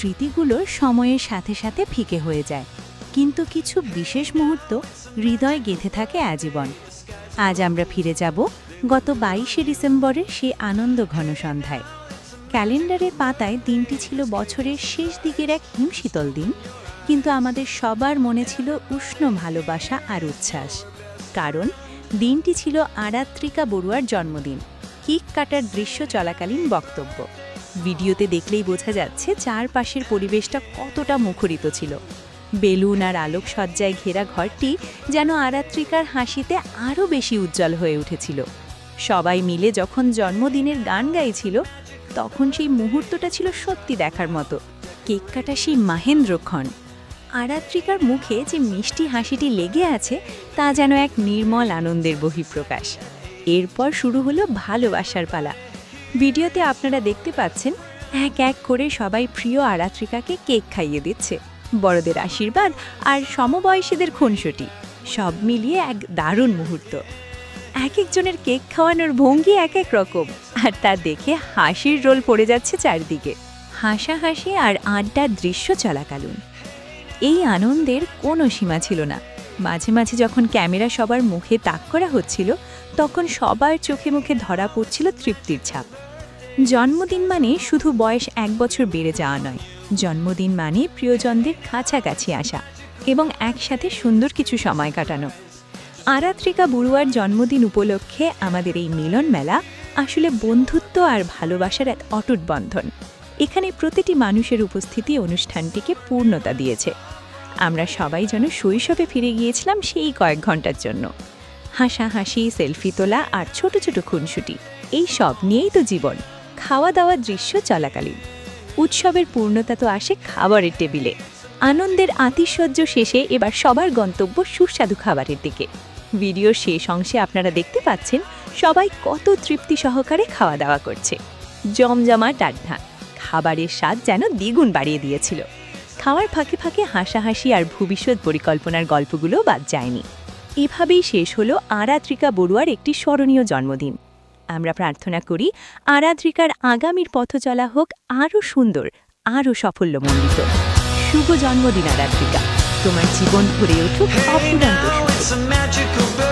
স্মৃতিগুলো সময়ের সাথে সাথে ফিকে হয়ে যায়, কিন্তু কিছু বিশেষ মুহূর্ত হৃদয়ে গেঁথে থাকে আজীবন। আজ আমরা ফিরে যাব গত 22শে ডিসেম্বরের সেই আনন্দ ঘন সন্ধ্যায়। ক্যালেন্ডারের পাতায় দিনটি ছিল বছরের শেষ দিকের এক হিমশীতল দিন, কিন্তু আমাদের সবার মনে ছিল উষ্ণ ভালোবাসা আর উচ্ছ্বাস। কারণ দিনটি ছিল আরাত্রিকা বড়ুয়ার জন্মদিন। কেক কাটার দৃশ্য চলাকালীন বক্তব্য। ভিডিওতে দেখলেই বোঝা যাচ্ছে চারপাশের পরিবেশটা কতটা মুখরিত ছিল। বেলুন আর আলোকসজ্জায় ঘেরা ঘরটি যেন আরাত্রিকার হাসিতে আরও বেশি উজ্জ্বল হয়ে উঠেছিল। সবাই মিলে যখন জন্মদিনের গান গাইছিল, তখন সেই মুহূর্তটা ছিল সত্যি দেখার মতো। কেক কাটা সেই মাহেন্দ্রক্ষণ, আরাত্রিকার মুখে যে মিষ্টি হাসিটি লেগে আছে, তা যেন এক নির্মল আনন্দের বহিঃপ্রকাশ। এরপর শুরু হলো ভালোবাসার পালা। ভিডিওতে আপনারা দেখতে পাচ্ছেন এক এক করে সবাই প্রিয় আরাত্রিকাকে কেক খাইয়ে দিচ্ছে। বড়দের আশীর্বাদ আর সমবয়সীদের খুনসুটি, সব মিলিয়ে এক দারুণ মুহূর্ত। এক একজনের কেক খাওয়ানোর ভঙ্গি এক এক রকম, আর তা দেখে হাসির রোল পড়ে যাচ্ছে চারদিকে। হাসাহাসি আর আড্ডার দৃশ্য চলাকালীন এই আনন্দের কোনো সীমা ছিল না। মাঝে মাঝে যখন ক্যামেরা সবার মুখে তাক করা হচ্ছিল, তখন সবার চোখে মুখে ধরা পড়ছিল তৃপ্তির ছাপ। জন্মদিন মানে শুধু বয়স 1 বছর বেড়ে যাওয়া নয়, জন্মদিন মানে প্রিয়জনদের কাছাকাছি আসা এবং একসাথে সুন্দর কিছু সময় কাটানো। আরাত্রিকা বড়ুয়ার জন্মদিন উপলক্ষে আমাদের এই মিলন মেলা আসলে বন্ধুত্ব আর ভালোবাসার এক অটুট বন্ধন। এখানে প্রতিটি মানুষের উপস্থিতি অনুষ্ঠানটিকে পূর্ণতা দিয়েছে। আমরা সবাই যেন শৈশবে ফিরে গিয়েছিলাম সেই কয়েক ঘন্টার জন্য। হাসাহাসি, সেলফি তোলা আর ছোট ছোট খুনসুটি, এই সব নিয়েই তো জীবন। খাওয়া দাওয়ার দৃশ্য চলাকালীন উৎসবের পূর্ণতা তো আসে খাবারের টেবিলে। আনন্দের আতিশয্য শেষে এবার সবার গন্তব্য সুস্বাদু খাবারের দিকে। ভিডিওর শেষ অংশে আপনারা দেখতে পাচ্ছেন সবাই কত তৃপ্তি সহকারে খাওয়া দাওয়া করছে। জমজমাট আড্ডা, খাবারের স্বাদ যেন দ্বিগুণ বাড়িয়ে দিয়েছিল। খাওয়ার ফাঁকে ফাঁকে হাসাহাসি আর ভবিষ্যৎ পরিকল্পনার গল্পগুলোও বাদ যায়নি। এভাবেই শেষ হলো আরাত্রিকা বড়ুয়ার একটি স্মরণীয় জন্মদিন। আমরা প্রার্থনা করি আরাত্রিকার আগামীর পথ চলা হোক আরও সুন্দর, আরও সাফল্যমণ্ডিত। শুভ জন্মদিন আরাত্রিকা, তোমার জীবন ভরে উঠুক অফুরন্ত সুখে।